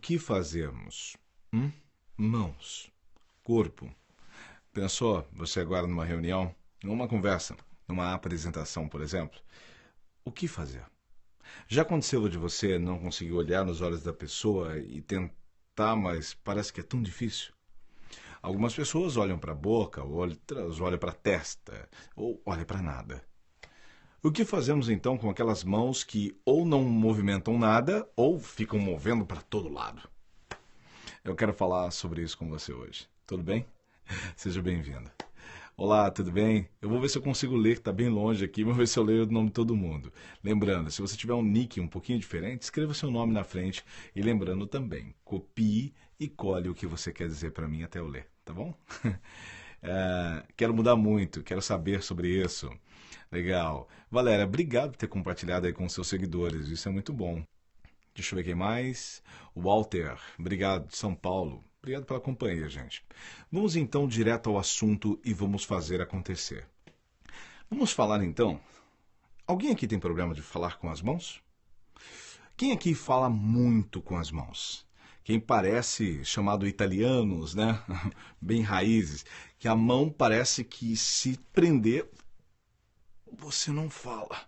que fazemos? Mãos, corpo. Pensou você agora numa reunião, numa conversa, numa apresentação, por exemplo? O que fazer? Já aconteceu de você não conseguir olhar nos olhos da pessoa e tentar, mas parece que é tão difícil? Algumas pessoas olham para a boca, outras olham para a testa, ou olham para nada. O que fazemos então com aquelas mãos que ou não movimentam nada ou ficam movendo para todo lado? Eu quero falar sobre isso com você hoje. Tudo bem? Seja bem-vindo. Olá, tudo bem? Eu vou ver se eu consigo ler, que está bem longe aqui, mas vou ver se eu leio o nome de todo mundo. Lembrando, se você tiver um nick um pouquinho diferente, escreva seu nome na frente. E lembrando também, copie e cole o que você quer dizer para mim até eu ler, tá bom? Quero mudar muito, quero saber sobre isso. Legal. Valéria, obrigado por ter compartilhado aí com os seus seguidores, isso é muito bom. Deixa eu ver quem mais. Walter, obrigado, de São Paulo. Obrigado pela companhia, gente. Vamos então direto ao assunto e vamos fazer acontecer. Vamos falar então. Alguém aqui tem problema de falar com as mãos? Quem aqui fala muito com as mãos? Quem parece chamado italianos, né? Bem raízes, que a mão parece que se prender, você não fala.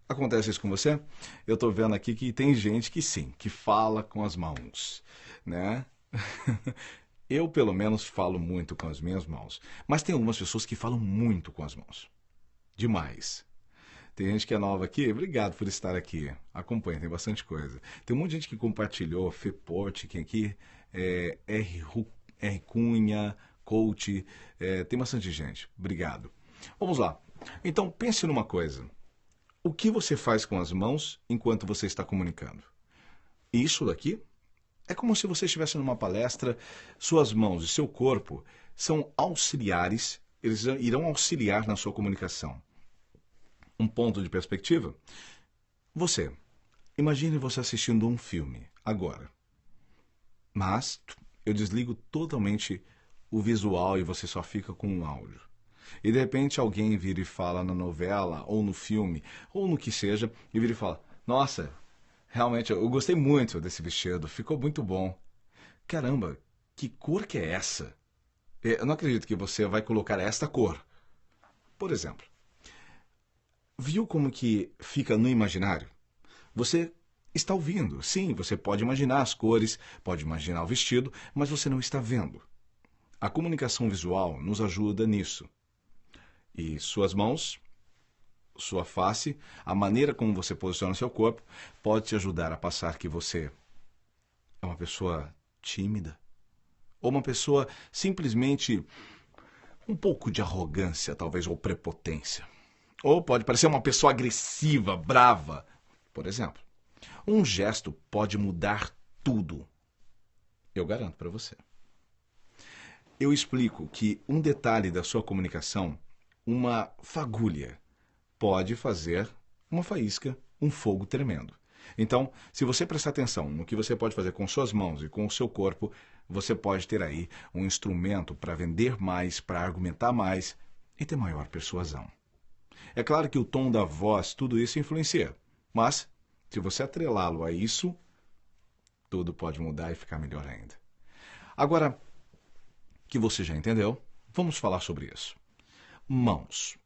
Acontece isso com você? Eu estou vendo aqui que tem gente que sim, que fala com as mãos, né? Eu, pelo menos, falo muito com as minhas mãos. Mas tem algumas pessoas que falam muito com as mãos. Demais. Tem gente que é nova aqui. Obrigado por estar aqui. Acompanha, tem bastante coisa. Tem um monte de gente que compartilhou. Feporte, quem aqui? R. Cunha, Coach. Tem bastante gente. Obrigado. Vamos lá. Então, pense numa coisa. O que você faz com as mãos enquanto você está comunicando? Isso daqui é como se você estivesse numa palestra, suas mãos e seu corpo são auxiliares, eles irão auxiliar na sua comunicação. Um ponto de perspectiva? Imagine você assistindo um filme, agora. Mas eu desligo totalmente o visual e você só fica com um áudio. E de repente alguém vira e fala na novela, ou no filme, ou no que seja, e vira e fala, nossa, realmente eu gostei muito desse vestido, ficou muito bom. Caramba, que cor que é essa? Eu não acredito que você vai colocar esta cor. Por exemplo, viu como que fica no imaginário? Você está ouvindo, sim, você pode imaginar as cores, pode imaginar o vestido, mas você não está vendo. A comunicação visual nos ajuda nisso. E suas mãos, sua face, a maneira como você posiciona seu corpo, pode te ajudar a passar que você é uma pessoa tímida. Ou uma pessoa simplesmente um pouco de arrogância, talvez, ou prepotência. Ou pode parecer uma pessoa agressiva, brava, por exemplo. Um gesto pode mudar tudo. Eu garanto para você. Eu explico que um detalhe da sua comunicação, uma fagulha, pode fazer uma faísca, um fogo tremendo. Então, se você prestar atenção no que você pode fazer com suas mãos e com o seu corpo, você pode ter aí um instrumento para vender mais, para argumentar mais e ter maior persuasão. É claro que o tom da voz, tudo isso influencia, mas se você atrelá-lo a isso, tudo pode mudar e ficar melhor ainda. Agora, que você já entendeu, vamos falar sobre isso. Mãos.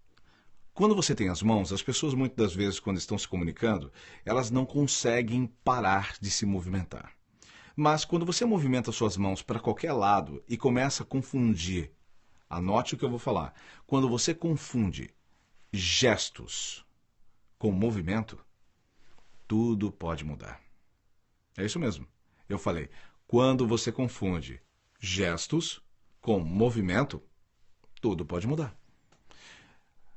Quando você tem as mãos, as pessoas muitas das vezes, quando estão se comunicando, elas não conseguem parar de se movimentar. Mas quando você movimenta suas mãos para qualquer lado e começa a confundir, anote o que eu vou falar, quando você confunde gestos com movimento, tudo pode mudar. É isso mesmo. Eu falei, quando você confunde gestos com movimento, tudo pode mudar.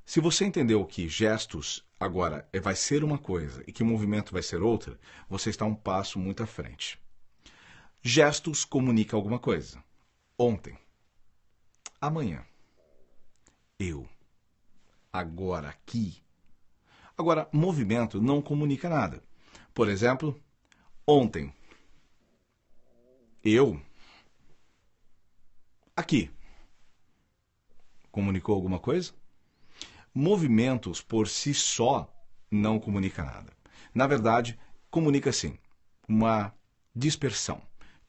Se você entendeu que gestos agora vai ser uma coisa e que movimento vai ser outra, você está um passo muito à frente. Gestos comunicam alguma coisa. Ontem. Amanhã. Eu. Agora, aqui. Agora, movimento não comunica nada. Por exemplo, ontem. Eu. Aqui. Comunicou alguma coisa? Movimentos por si só não comunica nada. Na verdade, comunica sim uma dispersão.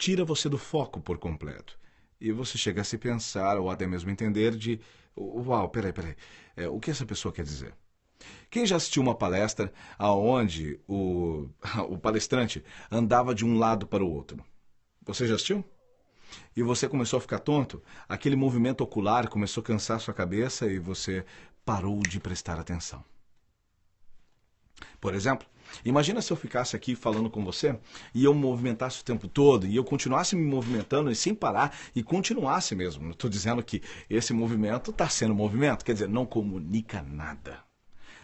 tira você do foco por completo. E você chega a se pensar ou até mesmo entender de, uau, peraí, o que essa pessoa quer dizer? Quem já assistiu uma palestra aonde o palestrante andava de um lado para o outro? Você já assistiu? E você começou a ficar tonto? Aquele movimento ocular começou a cansar sua cabeça e você parou de prestar atenção. Por exemplo, imagina se eu ficasse aqui falando com você e eu movimentasse o tempo todo e eu continuasse me movimentando e sem parar e continuasse mesmo. Não estou dizendo que esse movimento está sendo movimento, quer dizer, não comunica nada.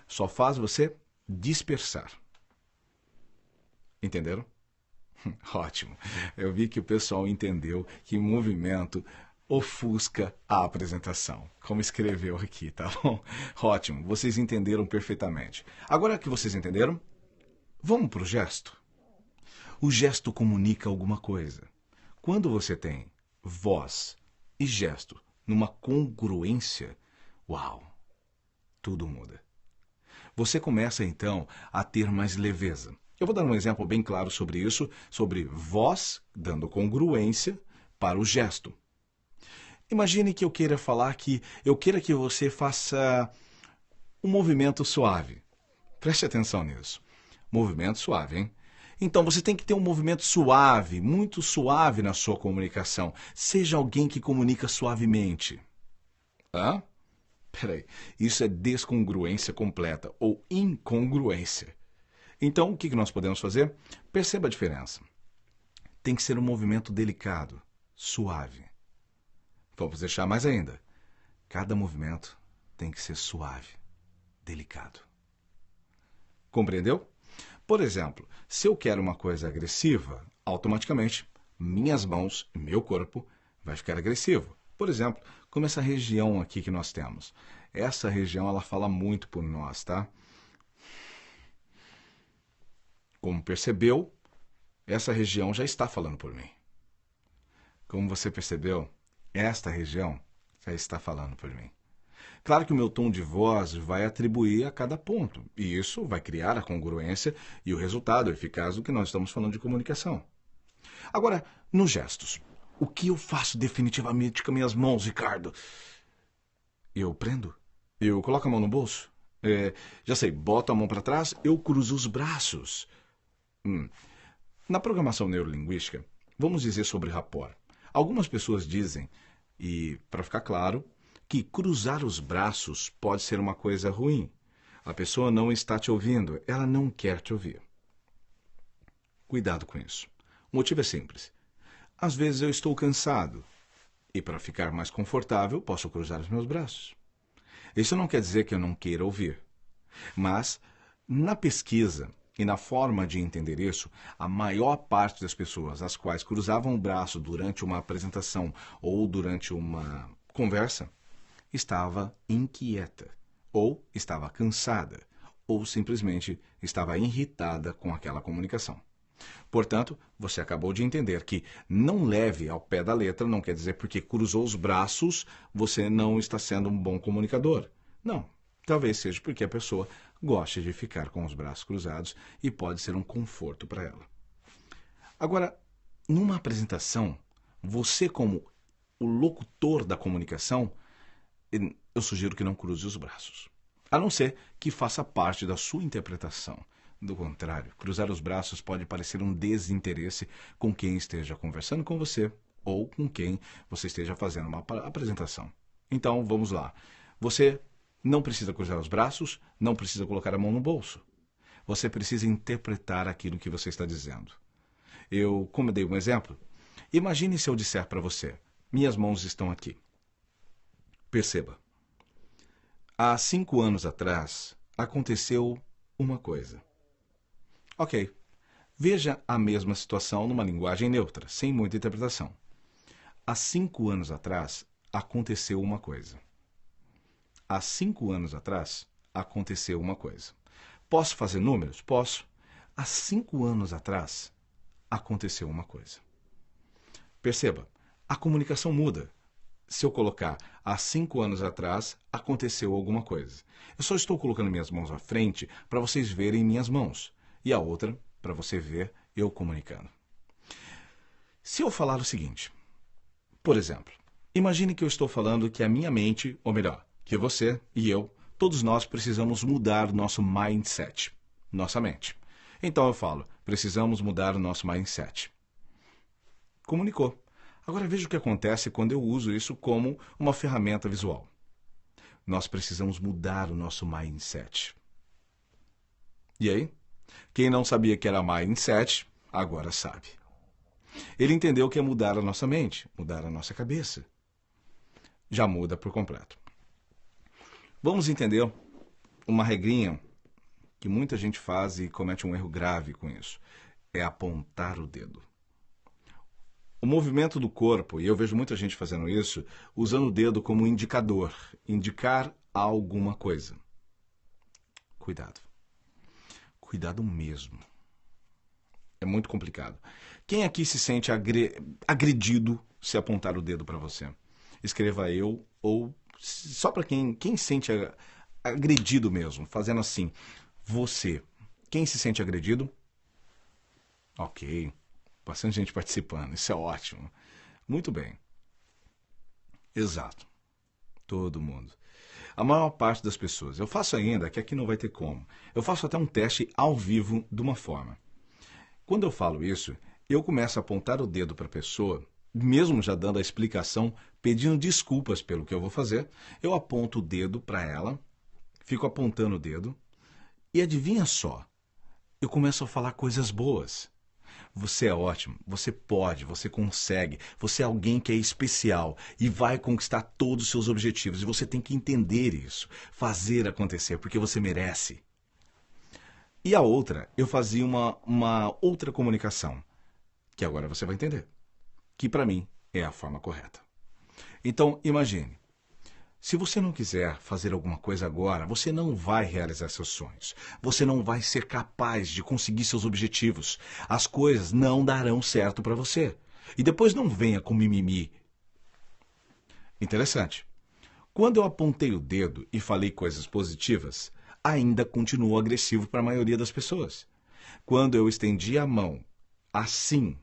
Só faz você dispersar. Entenderam? Ótimo. Eu vi que o pessoal entendeu que movimento ofusca a apresentação. Como escreveu aqui, tá bom? Ótimo. Vocês entenderam perfeitamente. Agora que vocês entenderam, vamos para o gesto. O gesto comunica alguma coisa. Quando você tem voz e gesto numa congruência, uau, tudo muda. Você começa então a ter mais leveza. Eu vou dar um exemplo bem claro sobre isso, sobre voz dando congruência para o gesto. Imagine que eu queira falar que eu queira que você faça um movimento suave. Preste atenção nisso. Movimento suave, hein? Então você tem que ter um movimento suave, muito suave na sua comunicação. Seja alguém que comunica suavemente. Hã? Peraí, isso é descongruência completa ou incongruência. Então, o que nós podemos fazer? Perceba a diferença. Tem que ser um movimento delicado, suave. Vamos deixar mais ainda. Cada movimento tem que ser suave, delicado. Compreendeu? Por exemplo, se eu quero uma coisa agressiva, automaticamente minhas mãos e meu corpo vai ficar agressivo. Por exemplo, como essa região aqui que nós temos. Essa região, ela fala muito por nós, tá? Como percebeu, essa região já está falando por mim. Como você percebeu, esta região já está falando por mim. Claro que o meu tom de voz vai atribuir a cada ponto, e isso vai criar a congruência e o resultado eficaz do que nós estamos falando de comunicação. Agora, nos gestos, o que eu faço definitivamente com minhas mãos, Ricardo? Eu prendo? Eu coloco a mão no bolso? Já sei, boto a mão para trás, eu cruzo os braços. Na programação neurolinguística, vamos dizer sobre rapport. Algumas pessoas dizem, e para ficar claro, que cruzar os braços pode ser uma coisa ruim. A pessoa não está te ouvindo, ela não quer te ouvir. Cuidado com isso. O motivo é simples. Às vezes eu estou cansado e para ficar mais confortável posso cruzar os meus braços. Isso não quer dizer que eu não queira ouvir. Mas, na pesquisa e na forma de entender isso, a maior parte das pessoas as quais cruzavam o braço durante uma apresentação ou durante uma conversa estava inquieta, ou estava cansada, ou simplesmente estava irritada com aquela comunicação. Portanto, você acabou de entender que não leve ao pé da letra não quer dizer porque cruzou os braços você não está sendo um bom comunicador. Não, talvez seja porque a pessoa gosta de ficar com os braços cruzados e pode ser um conforto para ela. Agora, numa apresentação, você como o locutor da comunicação, eu sugiro que não cruze os braços. A não ser que faça parte da sua interpretação. Do contrário, cruzar os braços pode parecer um desinteresse com quem esteja conversando com você ou com quem você esteja fazendo uma apresentação. Então, vamos lá. Você não precisa cruzar os braços, não precisa colocar a mão no bolso. Você precisa interpretar aquilo que você está dizendo. Como eu dei um exemplo, imagine se eu disser para você, minhas mãos estão aqui. Perceba. Há 5 anos atrás, aconteceu uma coisa. Ok. Veja a mesma situação numa linguagem neutra, sem muita interpretação. Há 5 anos atrás, aconteceu uma coisa. Há 5 anos atrás, aconteceu uma coisa. Posso fazer números? Posso. Há 5 anos atrás, aconteceu uma coisa. Perceba, a comunicação muda. Se eu colocar há 5 anos atrás, aconteceu alguma coisa. Eu só estou colocando minhas mãos à frente para vocês verem minhas mãos. E a outra, para você ver eu comunicando. Se eu falar o seguinte, por exemplo, imagine que eu estou falando que a minha mente, ou melhor, que você e eu, todos nós precisamos mudar nosso mindset, nossa mente. Então eu falo, precisamos mudar o nosso mindset. Comunicou. Agora veja o que acontece quando eu uso isso como uma ferramenta visual. Nós precisamos mudar o nosso mindset. E aí? Quem não sabia que era mindset, agora sabe. Ele entendeu que é mudar a nossa mente, mudar a nossa cabeça. Já muda por completo. Vamos entender uma regrinha que muita gente faz e comete um erro grave com isso. É apontar o dedo. O movimento do corpo, e eu vejo muita gente fazendo isso, usando o dedo como indicador, indicar alguma coisa. Cuidado. Cuidado mesmo. É muito complicado. Quem aqui se sente agredido se apontar o dedo para você? Escreva eu, ou só para quem sente agredido mesmo, fazendo assim. Você. Quem se sente agredido? Ok. Bastante gente participando. Isso é ótimo. Muito bem. Exato. Todo mundo. A maior parte das pessoas. Eu faço ainda, que aqui não vai ter como. Eu faço até um teste ao vivo de uma forma. Quando eu falo isso, eu começo a apontar o dedo para a pessoa, mesmo já dando a explicação, pedindo desculpas pelo que eu vou fazer. Eu aponto o dedo para ela, fico apontando o dedo, e adivinha só, eu começo a falar coisas boas. Você é ótimo, você pode, você consegue, você é alguém que é especial e vai conquistar todos os seus objetivos. E você tem que entender isso, fazer acontecer, porque você merece. E a outra, eu fazia uma outra comunicação, que agora você vai entender, que para mim é a forma correta. Então, imagine, se você não quiser fazer alguma coisa agora, você não vai realizar seus sonhos. Você não vai ser capaz de conseguir seus objetivos. As coisas não darão certo para você. E depois não venha com mimimi. Interessante. Quando eu apontei o dedo e falei coisas positivas, ainda continuou agressivo para a maioria das pessoas. Quando eu estendi a mão assim,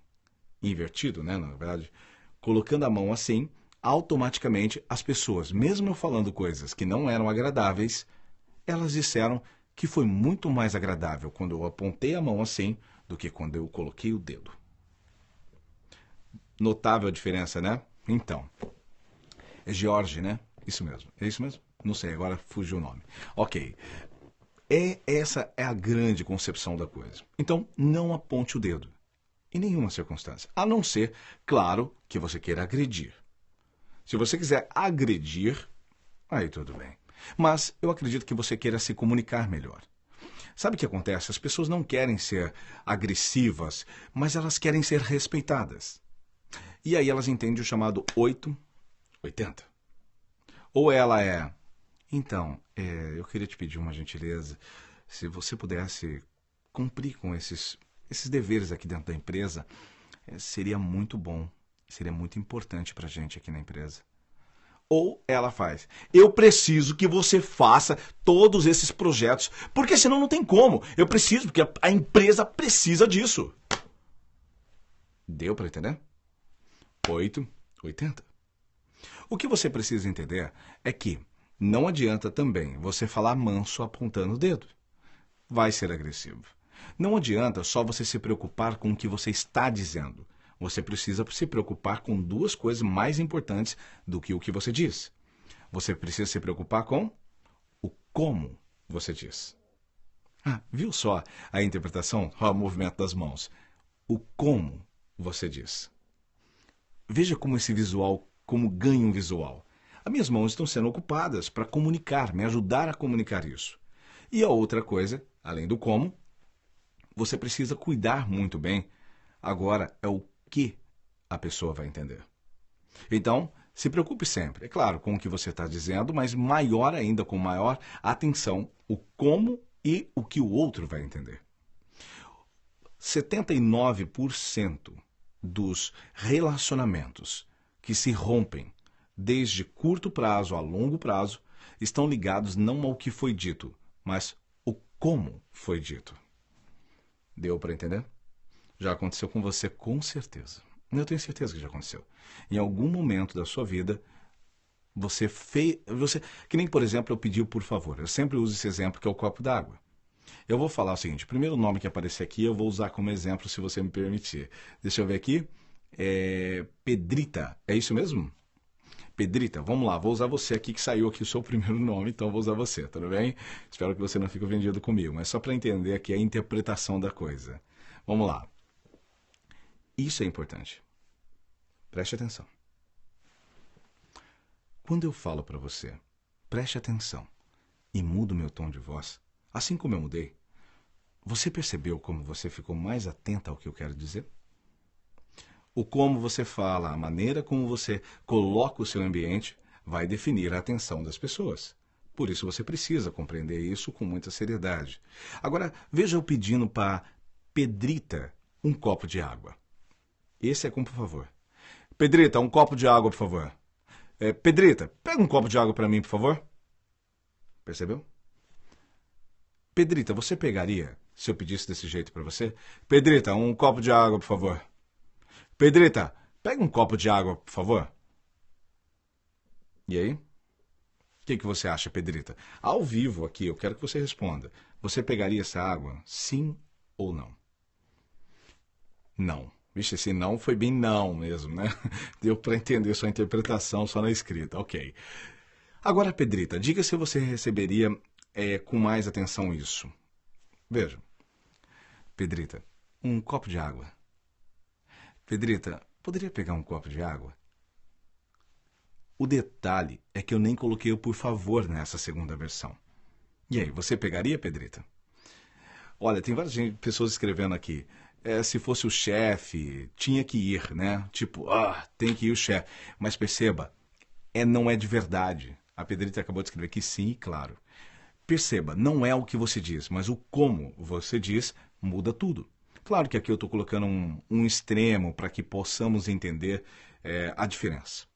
invertido, né, na verdade, colocando a mão assim, automaticamente as pessoas, mesmo eu falando coisas que não eram agradáveis, elas disseram que foi muito mais agradável quando eu apontei a mão assim do que quando eu coloquei o dedo. Notável a diferença, né? Então, é George, né? Isso mesmo. É isso mesmo? Não sei, agora fugiu o nome. Ok. Essa é a grande concepção da coisa. Então, não aponte o dedo. Em nenhuma circunstância. A não ser, claro, que você queira agredir. Se você quiser agredir, aí tudo bem. Mas eu acredito que você queira se comunicar melhor. Sabe o que acontece? As pessoas não querem ser agressivas, mas elas querem ser respeitadas. E aí elas entendem o chamado 880. Ou ela é... Então, eu queria te pedir uma gentileza. Se você pudesse cumprir com esses deveres aqui dentro da empresa, seria muito bom. Seria muito importante para a gente aqui na empresa. Ou ela faz: eu preciso que você faça todos esses projetos, porque senão não tem como. Eu preciso, porque a empresa precisa disso. Deu para entender? 880. O que você precisa entender é que não adianta também você falar manso apontando o dedo. Vai ser agressivo. Não adianta só você se preocupar com o que você está dizendo. Você precisa se preocupar com duas coisas mais importantes do que o que você diz. Você precisa se preocupar com o como você diz. Viu só a interpretação, o movimento das mãos? O como você diz. Veja como esse visual, como ganha um visual. As minhas mãos estão sendo ocupadas para comunicar, me ajudar a comunicar isso. E a outra coisa, além do como, você precisa cuidar muito bem. Agora é o que a pessoa vai entender. Então, se preocupe sempre, é claro, com o que você está dizendo, mas maior ainda, com maior atenção, o como e o que o outro vai entender. 79% dos relacionamentos que se rompem, desde curto prazo a longo prazo, estão ligados não ao que foi dito, mas o como foi dito. Deu para entender? Já aconteceu com você com certeza. Eu tenho certeza que já aconteceu. Em algum momento da sua vida, você fez... Que nem, por exemplo, eu pedi o por favor. Eu sempre uso esse exemplo que é o copo d'água. Eu vou falar o seguinte, o primeiro nome que aparecer aqui eu vou usar como exemplo, se você me permitir. Deixa eu ver aqui. Pedrita, é isso mesmo? Pedrita, vamos lá, vou usar você aqui que saiu aqui o seu primeiro nome, então vou usar você, tudo bem? Espero que você não fique ofendido comigo, mas só para entender aqui a interpretação da coisa. Vamos lá. Isso é importante. Preste atenção. Quando eu falo para você, preste atenção e mudo meu tom de voz, assim como eu mudei, você percebeu como você ficou mais atenta ao que eu quero dizer? O como você fala, a maneira como você coloca o seu ambiente vai definir a atenção das pessoas. Por isso você precisa compreender isso com muita seriedade. Agora, veja eu pedindo para Pedrita um copo de água. Esse é com por favor. Pedrita, um copo de água, por favor. Pedrita, pega um copo de água para mim, por favor. Percebeu? Pedrita, você pegaria se eu pedisse desse jeito para você? Pedrita, um copo de água, por favor. Pedrita, pega um copo de água, por favor. E aí? O que você acha, Pedrita? Ao vivo aqui, eu quero que você responda. Você pegaria essa água, sim ou não? Não. Vixe, esse não foi bem não mesmo, né? Deu para entender sua interpretação só na escrita, ok. Agora, Pedrita, diga se você receberia com mais atenção isso. Veja. Pedrita, um copo de água. Pedrita, poderia pegar um copo de água? O detalhe é que eu nem coloquei o por favor nessa segunda versão. E aí, você pegaria, Pedrita? Olha, tem várias pessoas escrevendo aqui. Se fosse o chefe, tinha que ir, né? Tipo, tem que ir o chefe. Mas perceba, não é de verdade. A Pedrita acabou de escrever que sim, claro. Perceba, não é o que você diz, mas o como você diz muda tudo. Claro que aqui eu estou colocando um extremo para que possamos entender a diferença.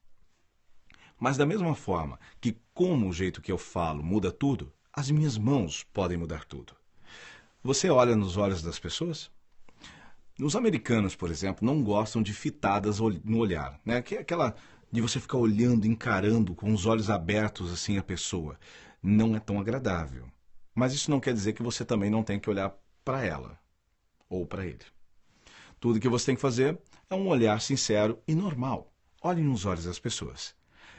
Mas da mesma forma que como o jeito que eu falo muda tudo, as minhas mãos podem mudar tudo. Você olha nos olhos das pessoas? Os americanos, por exemplo, não gostam de fitadas no olhar, né? Que é aquela de você ficar olhando, encarando com os olhos abertos assim a pessoa. Não é tão agradável. Mas isso não quer dizer que você também não tem que olhar para ela ou para ele. Tudo que você tem que fazer é um olhar sincero e normal. Olhe nos olhos das pessoas.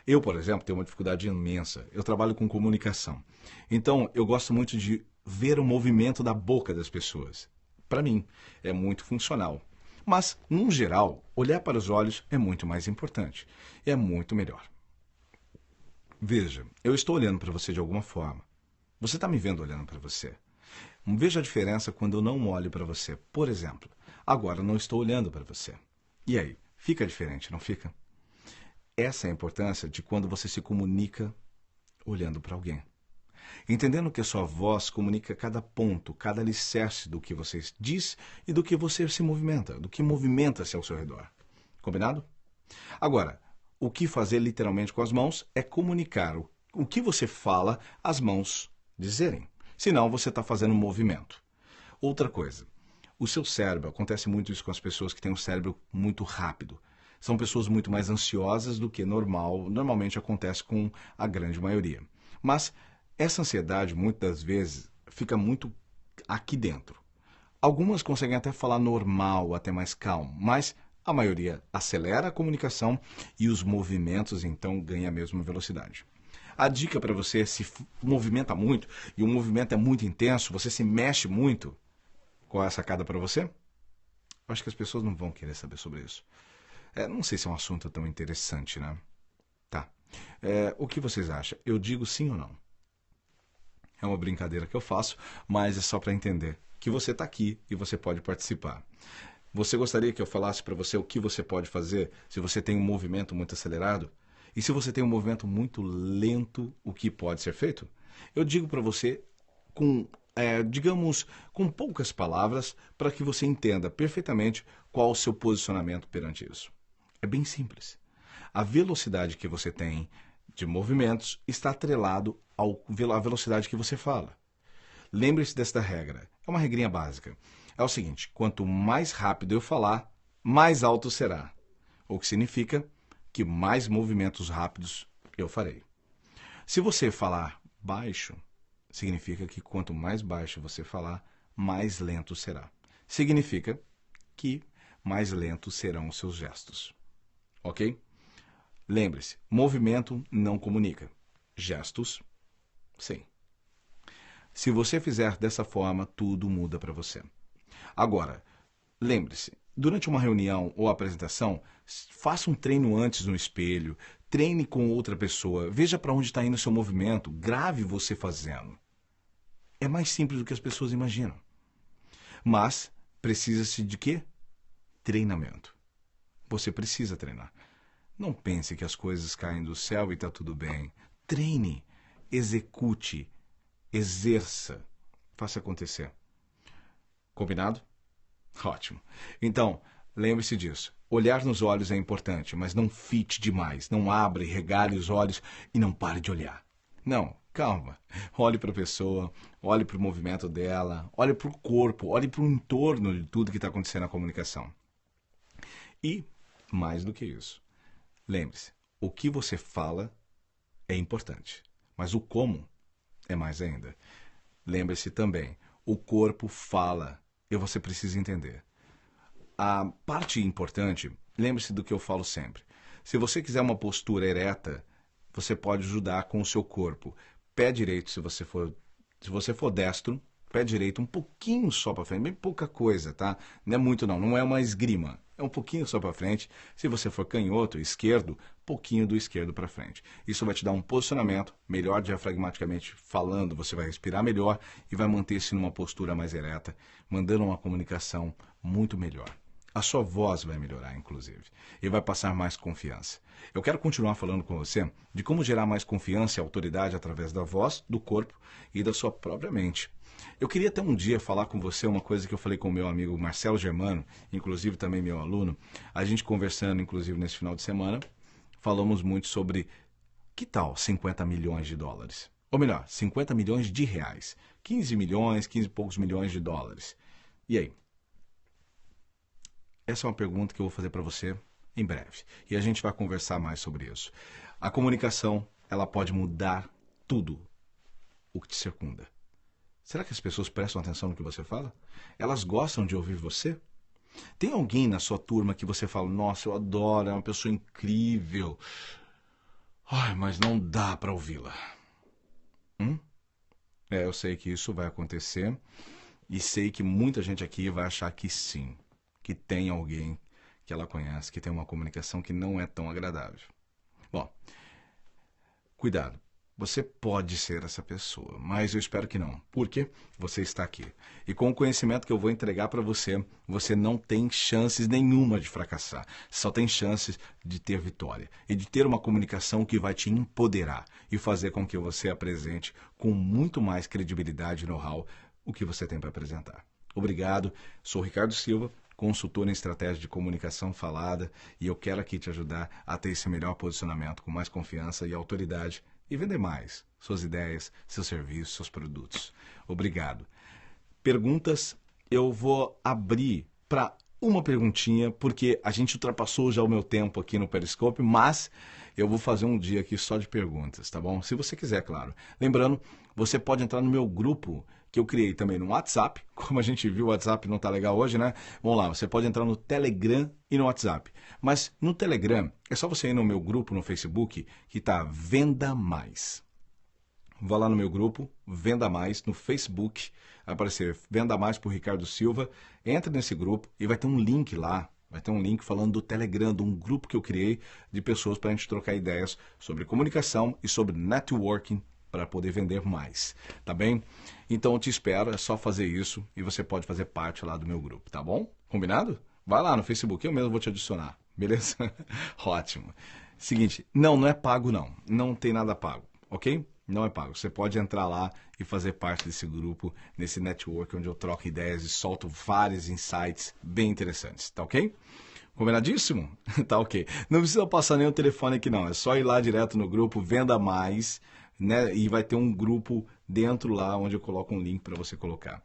Eu, por exemplo, tenho uma dificuldade imensa. Eu trabalho com comunicação. Então, eu gosto muito de ver o movimento da boca das pessoas. Para mim, é muito funcional. Mas, num geral, olhar para os olhos é muito mais importante. É muito melhor. Veja, eu estou olhando para você de alguma forma. Você está me vendo olhando para você. Veja a diferença quando eu não olho para você. Por exemplo, agora eu não estou olhando para você. E aí, fica diferente, não fica? Essa é a importância de quando você se comunica olhando para alguém. Entendendo que a sua voz comunica cada ponto, cada alicerce do que você diz e do que você se movimenta, do que movimenta-se ao seu redor. Combinado? Agora, o que fazer literalmente com as mãos é comunicar o que você fala às mãos dizerem. Senão você está fazendo um movimento. Outra coisa, o seu cérebro, acontece muito isso com as pessoas que têm um cérebro muito rápido. São pessoas muito mais ansiosas do que normalmente acontece com a grande maioria. Mas essa ansiedade, muitas das vezes, fica muito aqui dentro. Algumas conseguem até falar normal, até mais calmo, mas a maioria acelera a comunicação e os movimentos, então, ganham a mesma velocidade. A dica para você se movimenta muito e o movimento é muito intenso, você se mexe muito, qual é a sacada para você? Acho que as pessoas não vão querer saber sobre isso. Não sei se é um assunto tão interessante, né? Tá. O que vocês acham? Eu digo sim ou não? É uma brincadeira que eu faço, mas é só para entender que você está aqui e você pode participar. Você gostaria que eu falasse para você o que você pode fazer se você tem um movimento muito acelerado? E se você tem um movimento muito lento, o que pode ser feito? Eu digo para você digamos, com poucas palavras, para que você entenda perfeitamente qual o seu posicionamento perante isso. É bem simples. A velocidade que você tem de movimentos está atrelado à velocidade que você fala. Lembre-se desta regra. É uma regrinha básica. É o seguinte, quanto mais rápido eu falar, mais alto será. o que significa que mais movimentos rápidos eu farei. Se você falar baixo, significa que quanto mais baixo você falar, mais lento será. Significa que mais lentos serão os seus gestos. Ok? Lembre-se, movimento não comunica. Gestos, sim. Se você fizer dessa forma, tudo muda para você. Agora, lembre-se, durante uma reunião ou apresentação, faça um treino antes no espelho, treine com outra pessoa, veja para onde está indo o seu movimento, grave você fazendo. É mais simples do que as pessoas imaginam. Mas precisa-se de quê? Treinamento. Você precisa treinar. Não pense que as coisas caem do céu e está tudo bem. Treine, execute, exerça, faça acontecer. Combinado? Ótimo. Então, lembre-se disso. Olhar nos olhos é importante, mas não fite demais. Não abra e regale os olhos e não pare de olhar. Não, calma. Olhe para a pessoa, olhe para o movimento dela, olhe para o corpo, olhe para o entorno de tudo que está acontecendo na comunicação. E, mais do que isso, lembre-se, o que você fala é importante, mas o como é mais ainda. Lembre-se também, o corpo fala e você precisa entender. A parte importante, lembre-se do que eu falo sempre. Se você quiser uma postura ereta, você pode ajudar com o seu corpo. Pé direito, se você for destro, pé direito um pouquinho só para frente, bem pouca coisa, tá? Não é muito não é uma esgrima. É um pouquinho só para frente. Se você for canhoto, esquerdo, pouquinho do esquerdo para frente. Isso vai te dar um posicionamento melhor diafragmaticamente falando, você vai respirar melhor e vai manter-se numa postura mais ereta, mandando uma comunicação muito melhor. A sua voz vai melhorar, inclusive, e vai passar mais confiança. Eu quero continuar falando com você de como gerar mais confiança e autoridade através da voz, do corpo e da sua própria mente. Eu queria até um dia falar com você uma coisa que eu falei com o meu amigo Marcelo Germano, inclusive também meu aluno. A gente conversando, inclusive, nesse final de semana, falamos muito sobre que tal 50 milhões de dólares? Ou melhor, 50 milhões de reais. 15 milhões, 15 e poucos milhões de dólares. E aí? Essa é uma pergunta que eu vou fazer para você em breve. E a gente vai conversar mais sobre isso. A comunicação, ela pode mudar tudo o que te circunda. Será que as pessoas prestam atenção no que você fala? Elas gostam de ouvir você? Tem alguém na sua turma que você fala, nossa, eu adoro, é uma pessoa incrível. Ai, mas não dá para ouvi-la. Eu sei que isso vai acontecer e sei que muita gente aqui vai achar que sim, que tem alguém que ela conhece, que tem uma comunicação que não é tão agradável. Bom, cuidado. Você pode ser essa pessoa, mas eu espero que não. Porque você está aqui. E com o conhecimento que eu vou entregar para você, você não tem chances nenhuma de fracassar. Só tem chances de ter vitória. E de ter uma comunicação que vai te empoderar e fazer com que você apresente com muito mais credibilidade e know-how o que você tem para apresentar. Obrigado. Sou Ricardo Silva, consultor em estratégia de comunicação falada, e eu quero aqui te ajudar a ter esse melhor posicionamento com mais confiança e autoridade e vender mais suas ideias, seus serviços, seus produtos. Obrigado. Perguntas, eu vou abrir para uma perguntinha, porque a gente ultrapassou já o meu tempo aqui no Periscope, mas eu vou fazer um dia aqui só de perguntas, tá bom? Se você quiser, claro. Lembrando, você pode entrar no meu grupo, que eu criei também no WhatsApp. Como a gente viu, o WhatsApp não tá legal hoje, né? Vamos lá, você pode entrar no Telegram e no WhatsApp. Mas no Telegram, é só você ir no meu grupo no Facebook, que tá Venda Mais. Vá lá no meu grupo, Venda Mais, no Facebook, vai aparecer Venda Mais por Ricardo Silva. Entra nesse grupo e vai ter um link lá. Vai ter um link falando do Telegram, de um grupo que eu criei de pessoas para a gente trocar ideias sobre comunicação e sobre networking para poder vender mais, tá bem? Então eu te espero, é só fazer isso e você pode fazer parte lá do meu grupo, tá bom? Combinado? Vai lá no Facebook, eu mesmo vou te adicionar, beleza? Ótimo. Seguinte, não é pago não, não tem nada pago, ok? Não é pago, você pode entrar lá e fazer parte desse grupo, nesse network onde eu troco ideias e solto vários insights bem interessantes, tá ok? Combinadíssimo? Tá ok. Não precisa passar nenhum telefone aqui não, é só ir lá direto no grupo Venda Mais, né? E vai ter um grupo dentro lá onde eu coloco um link para você colocar.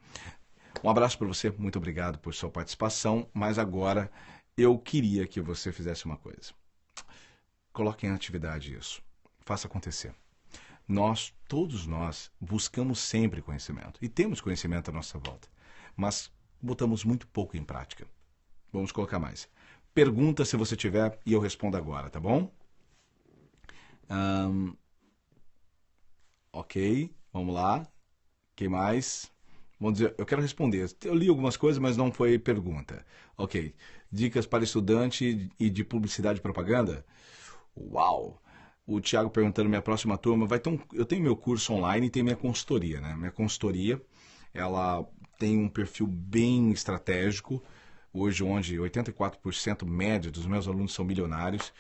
Um abraço para você, muito obrigado por sua participação, mas agora eu queria que você fizesse uma coisa. Coloque em atividade isso. Faça acontecer. Todos nós, buscamos sempre conhecimento. E temos conhecimento à nossa volta. Mas botamos muito pouco em prática. Vamos colocar mais. Pergunta se você tiver e eu respondo agora, tá bom? Ok, vamos lá. Quem mais? Vamos dizer, eu quero responder. Eu li algumas coisas, mas não foi pergunta. Ok. Dicas para estudante e de publicidade e propaganda? Uau! O Thiago perguntando, minha próxima turma, eu tenho meu curso online e tenho minha consultoria, né? Minha consultoria, ela tem um perfil bem estratégico, hoje onde 84% média dos meus alunos são milionários,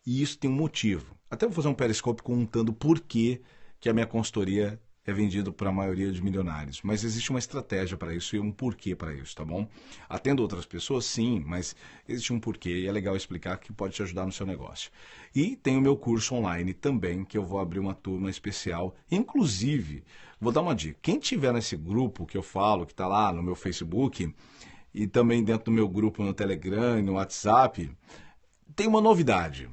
e isso tem um motivo. Até vou fazer um periscópio contando por que a minha consultoria é vendida para a maioria de milionários. Mas existe uma estratégia para isso e um porquê para isso, tá bom? Atendo outras pessoas, sim, mas existe um porquê e é legal explicar que pode te ajudar no seu negócio. E tem o meu curso online também, que eu vou abrir uma turma especial. Inclusive, vou dar uma dica. Quem tiver nesse grupo que eu falo, que está lá no meu Facebook, e também dentro do meu grupo no Telegram e no WhatsApp, tem uma novidade.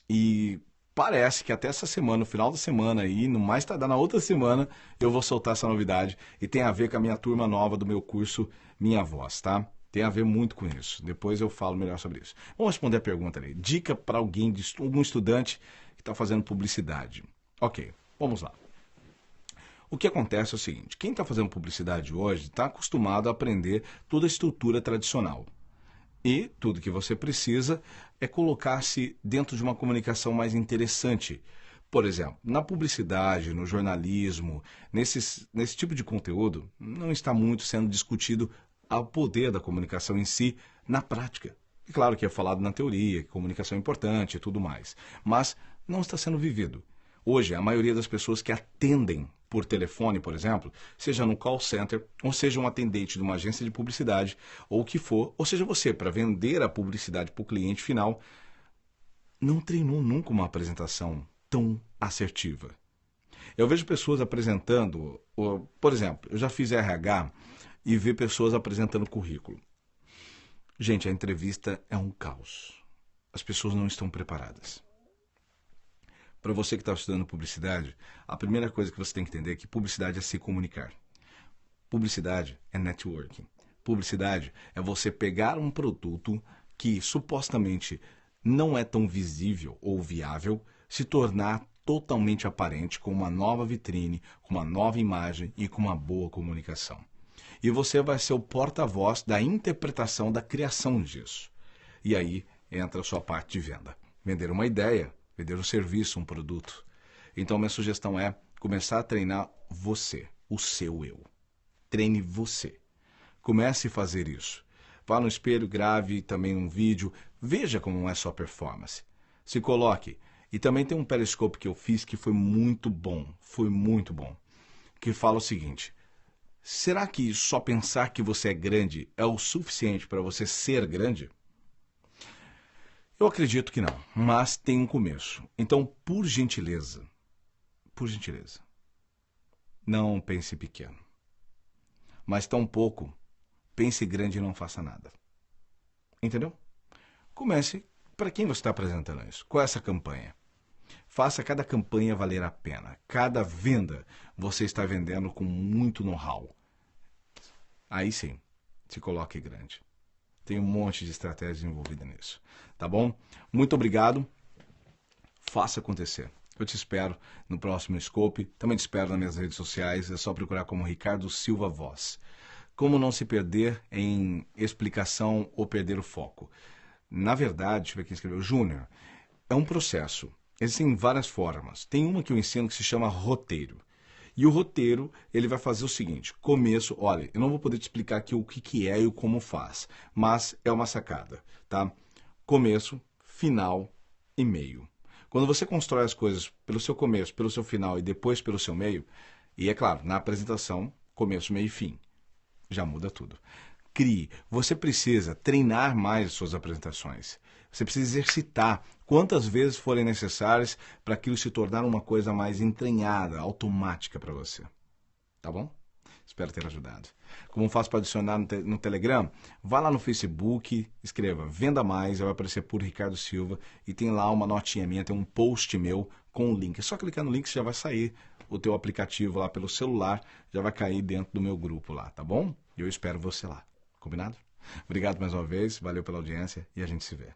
E parece que até essa semana, no final da semana aí, no mais tardar na outra semana, eu vou soltar essa novidade e tem a ver com a minha turma nova do meu curso Minha Voz, tá? Tem a ver muito com isso. Depois eu falo melhor sobre isso. Vamos responder a pergunta ali. Dica para algum estudante que está fazendo publicidade. Ok, vamos lá. O que acontece é o seguinte, quem está fazendo publicidade hoje está acostumado a aprender toda a estrutura tradicional. E tudo que você precisa é colocar-se dentro de uma comunicação mais interessante. Por exemplo, na publicidade, no jornalismo, nesse tipo de conteúdo, não está muito sendo discutido o poder da comunicação em si na prática. E claro que é falado na teoria, que comunicação é importante e tudo mais, mas não está sendo vivido. Hoje, a maioria das pessoas que atendem por telefone, por exemplo, seja no call center, ou seja um atendente de uma agência de publicidade, ou o que for, ou seja você, para vender a publicidade para o cliente final, não treinou nunca uma apresentação tão assertiva. Eu vejo pessoas apresentando, por exemplo, eu já fiz RH e vi pessoas apresentando currículo. Gente, a entrevista é um caos. As pessoas não estão preparadas. Para você que está estudando publicidade, a primeira coisa que você tem que entender é que publicidade é se comunicar. Publicidade é networking. Publicidade é você pegar um produto que supostamente não é tão visível ou viável, se tornar totalmente aparente com uma nova vitrine, com uma nova imagem e com uma boa comunicação. E você vai ser o porta-voz da interpretação, da criação disso. E aí entra a sua parte de venda. Vender uma ideia, vender um serviço, um produto. Então, minha sugestão é começar a treinar você, o seu eu. Treine você. Comece a fazer isso. Vá no espelho, grave também um vídeo, veja como é a sua performance. Se coloque. E também tem um periscópio que eu fiz que foi muito bom, que fala o seguinte: será que só pensar que você é grande é o suficiente para você ser grande? Eu acredito que não, mas tem um começo. Então, por gentileza, não pense pequeno. Mas tampouco pense grande e não faça nada. Entendeu? Comece. Para quem você está apresentando isso? Qual é essa campanha? Faça cada campanha valer a pena. Cada venda você está vendendo com muito know-how. Aí sim, se coloque grande. Tem um monte de estratégias envolvida nisso. Tá bom? Muito obrigado. Faça acontecer. Eu te espero no próximo Scope. Também te espero nas minhas redes sociais. É só procurar como Ricardo Silva Voz. Como não se perder em explicação ou perder o foco? Na verdade, deixa eu ver quem escreveu. Júnior, é um processo. Existem várias formas. Tem uma que eu ensino que se chama roteiro. E o roteiro, ele vai fazer o seguinte: começo, olha, eu não vou poder te explicar aqui o que é e o como faz, mas é uma sacada, tá? Começo, final e meio. Quando você constrói as coisas pelo seu começo, pelo seu final e depois pelo seu meio, e é claro, na apresentação, começo, meio e fim, já muda tudo. Crie. Você precisa treinar mais as suas apresentações. Você precisa exercitar quantas vezes forem necessárias para aquilo se tornar uma coisa mais entranhada, automática para você. Tá bom? Espero ter ajudado. Como faço para adicionar no Telegram? Vá lá no Facebook, escreva Venda Mais, vai aparecer por Ricardo Silva e tem lá uma notinha minha, tem um post meu com o link. É só clicar no link que já vai sair o teu aplicativo lá pelo celular, já vai cair dentro do meu grupo lá, tá bom? E eu espero você lá. Combinado? Obrigado mais uma vez, valeu pela audiência e a gente se vê.